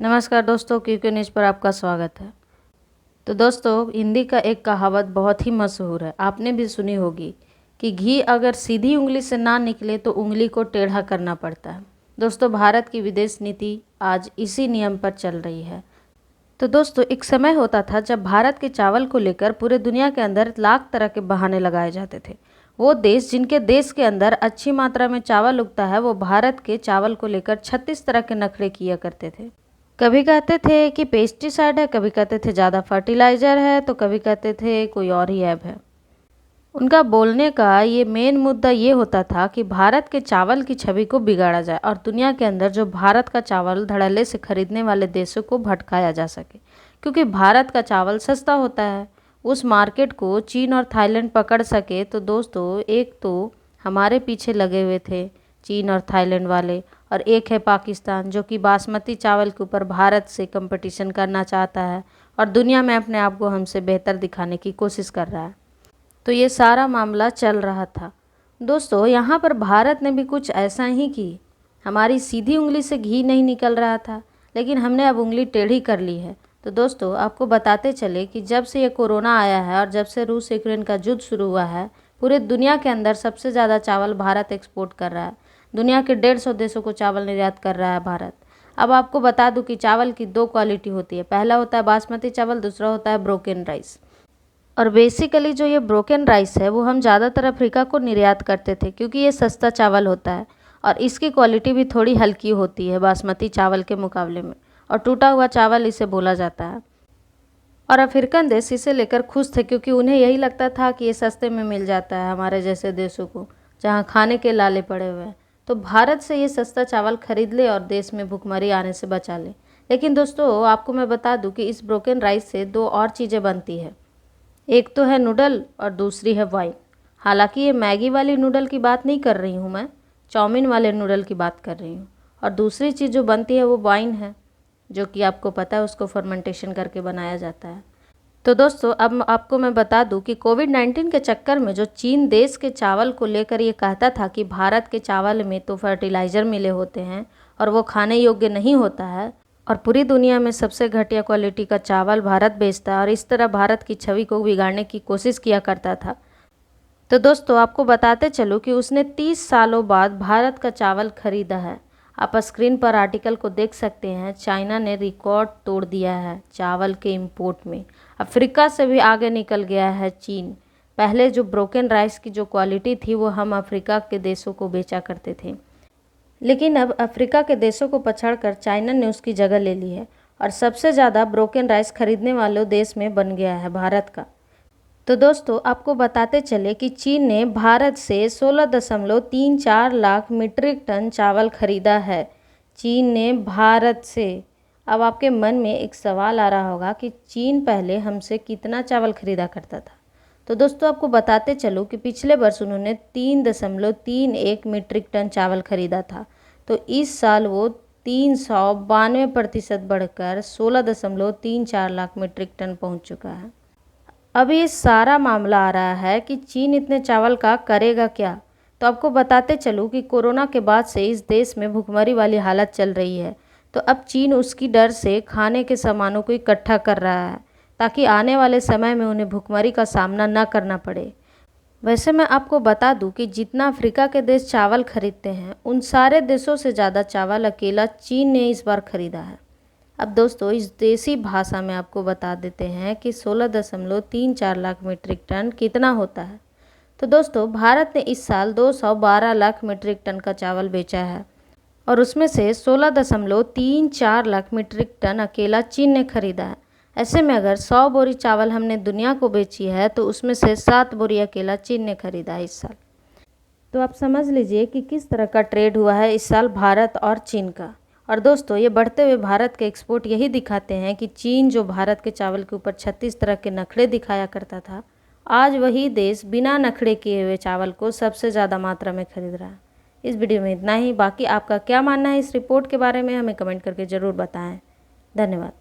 नमस्कार दोस्तों, क्यूके न्यूज़ पर आपका स्वागत है। तो दोस्तों, हिंदी का एक कहावत बहुत ही मशहूर है, आपने भी सुनी होगी कि घी अगर सीधी उंगली से ना निकले तो उंगली को टेढ़ा करना पड़ता है। दोस्तों, भारत की विदेश नीति आज इसी नियम पर चल रही है। तो दोस्तों, एक समय होता था जब भारत के चावल को लेकर पूरे दुनिया के अंदर लाख तरह के बहाने लगाए जाते थे। वो देश जिनके देश के अंदर अच्छी मात्रा में चावल उगता है, वो भारत के चावल को लेकर 36 तरह के नखरे किया करते थे। कभी कहते थे कि पेस्टिसाइड है, कभी कहते थे ज़्यादा फर्टिलाइज़र है, तो कभी कहते थे कोई और ही ऐब है। उनका बोलने का ये मेन मुद्दा ये होता था कि भारत के चावल की छवि को बिगाड़ा जाए और दुनिया के अंदर जो भारत का चावल धड़ल्ले से खरीदने वाले देशों को भटकाया जा सके, क्योंकि भारत का चावल सस्ता होता है। उस मार्केट को चीन और थाईलैंड पकड़ सके तो दोस्तों, एक तो हमारे पीछे लगे हुए थे चीन और थाईलैंड वाले, और एक है पाकिस्तान जो कि बासमती चावल के ऊपर भारत से कंपटीशन करना चाहता है और दुनिया में अपने आप को हमसे बेहतर दिखाने की कोशिश कर रहा है। तो ये सारा मामला चल रहा था। दोस्तों, यहाँ पर भारत ने भी कुछ ऐसा ही की। हमारी सीधी उंगली से घी नहीं निकल रहा था, लेकिन हमने अब उंगली टेढ़ी कर ली है। तो दोस्तों, आपको बताते चले कि जब से ये कोरोना आया है और जब से रूस यूक्रेन का युद्ध शुरू हुआ है, पूरे दुनिया के अंदर सबसे ज़्यादा चावल भारत एक्सपोर्ट कर रहा है। दुनिया के 150 देशों को चावल निर्यात कर रहा है भारत। अब आपको बता दूं कि चावल की 2 क्वालिटी होती है। पहला होता है बासमती चावल, दूसरा होता है ब्रोकन राइस। और बेसिकली जो ये ब्रोकन राइस है वो हम ज़्यादातर अफ्रीका को निर्यात करते थे, क्योंकि ये सस्ता चावल होता है और इसकी क्वालिटी भी थोड़ी हल्की होती है बासमती चावल के मुकाबले में, और टूटा हुआ चावल इसे बोला जाता है। और अफ्रीकन देश इसे लेकर खुश थे, क्योंकि उन्हें यही लगता था कि ये सस्ते में मिल जाता है हमारे जैसे देशों को जहाँ खाने के लाले पड़े हुए हैं। तो भारत से ये सस्ता चावल खरीद ले और देश में भुखमरी आने से बचा ले। लेकिन दोस्तों, आपको मैं बता दूं कि इस ब्रोकन राइस से 2 और चीज़ें बनती है। एक तो है नूडल और दूसरी है वाइन। हालांकि ये मैगी वाली नूडल की बात नहीं कर रही हूँ मैं, चाउमीन वाले नूडल की बात कर रही हूँ। और दूसरी चीज़ जो बनती है वो वाइन है, जो कि आपको पता है उसको फर्मेंटेशन करके बनाया जाता है। तो दोस्तों, अब आपको मैं बता दूं कि कोविड-19 के चक्कर में जो चीन देश के चावल को लेकर ये कहता था कि भारत के चावल में तो फर्टिलाइज़र मिले होते हैं और वो खाने योग्य नहीं होता है, और पूरी दुनिया में सबसे घटिया क्वालिटी का चावल भारत बेचता है, और इस तरह भारत की छवि को बिगाड़ने की कोशिश किया करता था। तो दोस्तों, आपको बताते चलूँ कि उसने 30 सालों बाद भारत का चावल खरीदा है। आप स्क्रीन पर आर्टिकल को देख सकते हैं। चाइना ने रिकॉर्ड तोड़ दिया है चावल के इंपोर्ट में। अफ्रीका से भी आगे निकल गया है चीन। पहले जो ब्रोकन राइस की जो क्वालिटी थी वो हम अफ्रीका के देशों को बेचा करते थे, लेकिन अब अफ्रीका के देशों को पछाड़कर चाइना ने उसकी जगह ले ली है और सबसे ज़्यादा ब्रोकन राइस खरीदने वाले देश में बन गया है भारत का। तो दोस्तों, आपको बताते चले कि चीन ने भारत से 16.34 लाख मीट्रिक टन चावल खरीदा है। चीन ने भारत से। अब आपके मन में एक सवाल आ रहा होगा कि चीन पहले हमसे कितना चावल खरीदा करता था। तो दोस्तों, आपको बताते चलो कि पिछले वर्ष उन्होंने 3.31 मीट्रिक टन चावल खरीदा था। तो इस साल वो 392% बढ़कर 16.34 लाख मीट्रिक टन पहुंच चुका है। अब ये सारा मामला आ रहा है कि चीन इतने चावल का करेगा क्या। तो आपको बताते चलूँ कि कोरोना के बाद से इस देश में भुखमरी वाली हालत चल रही है। तो अब चीन उसकी डर से खाने के सामानों को इकट्ठा कर रहा है, ताकि आने वाले समय में उन्हें भुखमरी का सामना न करना पड़े। वैसे मैं आपको बता दूं कि जितना अफ्रीका के देश चावल खरीदते हैं, उन सारे देशों से ज़्यादा चावल अकेला चीन ने इस बार खरीदा है। अब दोस्तों, इस देसी भाषा में आपको बता देते हैं कि 16.34 लाख मीट्रिक टन कितना होता है। तो दोस्तों, भारत ने इस साल 212 लाख मीट्रिक टन का चावल बेचा है, और उसमें से 16.34 लाख मीट्रिक टन अकेला चीन ने खरीदा है। ऐसे में अगर 100 बोरी चावल हमने दुनिया को बेची है, तो उसमें से 7 बोरी अकेला चीन ने खरीदा है इस साल। तो आप समझ लीजिए कि किस तरह का ट्रेड हुआ है इस साल भारत और चीन का। और दोस्तों, ये बढ़ते हुए भारत के एक्सपोर्ट यही दिखाते हैं कि चीन जो भारत के चावल के ऊपर 36 तरह के नखरे दिखाया करता था, आज वही देश बिना नखरे किए हुए चावल को सबसे ज़्यादा मात्रा में खरीद रहा है। इस वीडियो में इतना ही। बाकी आपका क्या मानना है इस रिपोर्ट के बारे में, हमें कमेंट करके ज़रूर बताएं। धन्यवाद।